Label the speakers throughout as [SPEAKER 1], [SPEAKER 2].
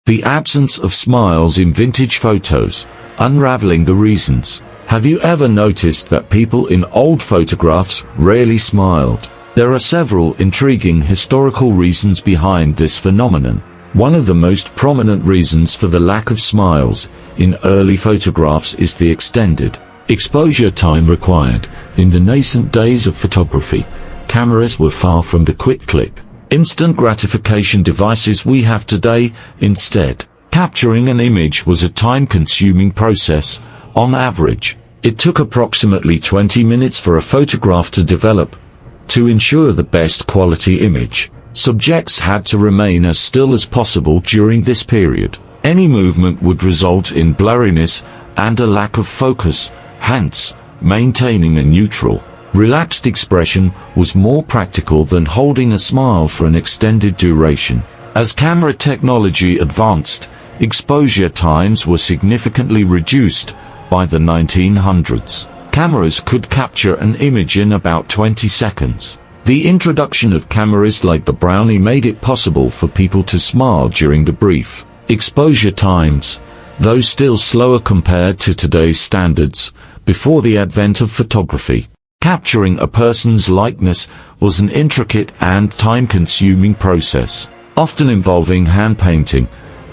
[SPEAKER 1] The absence of smiles in vintage photos. Unraveling the reasons. Have you ever noticed that people in old photographs rarely smiled? There are several intriguing historical reasons behind this phenomenon. One of the most prominent reasons for the lack of smiles in early photographs is the extended exposure time required. In the nascent days of photography, cameras were far from the quick click, instant gratification devices we have today. Instead, capturing an image was a time-consuming process. On average, it took approximately 20 minutes for a photograph to develop. To ensure the best quality image, subjects had to remain as still as possible during this period. Any movement would result in blurriness and a lack of focus, hence, maintaining a neutral, relaxed expression was more practical than holding a smile for an extended duration. As camera technology advanced, exposure times were significantly reduced. By the 1900s, cameras could capture an image in about 20 seconds. The introduction of cameras like the Brownie made it possible for people to smile during the brief exposure times, though still slower compared to today's standards. Before the advent of photography, capturing a person's likeness was an intricate and time-consuming process, often involving hand painting.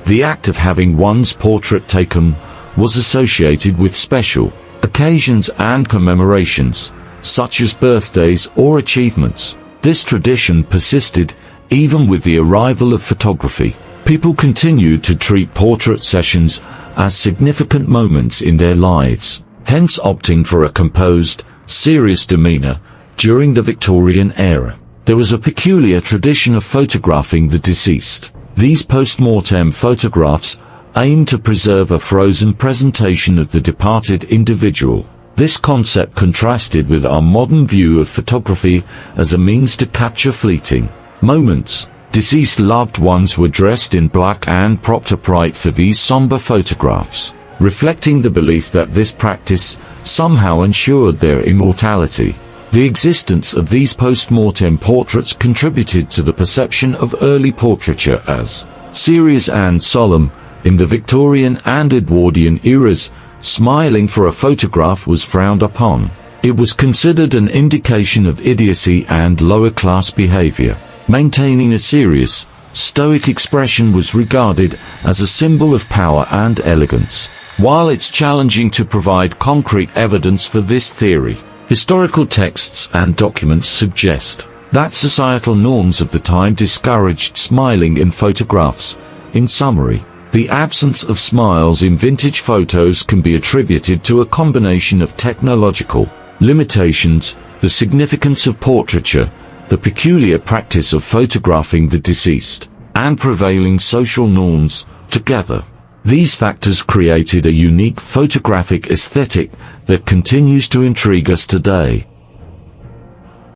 [SPEAKER 1] The act of having one's portrait taken was associated with special occasions and commemorations, such as birthdays or achievements. This tradition persisted even with the arrival of photography. People continued to treat portrait sessions as significant moments in their lives, hence opting for a composed, serious demeanor. During the Victorian era, there was a peculiar tradition of photographing the deceased. These post-mortem photographs aimed to preserve a frozen presentation of the departed individual. This concept contrasted with our modern view of photography as a means to capture fleeting moments. Deceased loved ones were dressed in black and propped upright for these somber photographs, reflecting the belief that this practice somehow ensured their immortality. The existence of these post-mortem portraits contributed to the perception of early portraiture as serious and solemn. In the Victorian and Edwardian eras, smiling for a photograph was frowned upon. It was considered an indication of idiocy and lower-class behavior. Maintaining a serious, stoic expression was regarded as a symbol of power and elegance. While it's challenging to provide concrete evidence for this theory, historical texts and documents suggest that societal norms of the time discouraged smiling in photographs. In summary, the absence of smiles in vintage photos can be attributed to a combination of technological limitations, the significance of portraiture, the peculiar practice of photographing the deceased, and prevailing social norms. Together, these factors created a unique photographic aesthetic that continues to intrigue us today.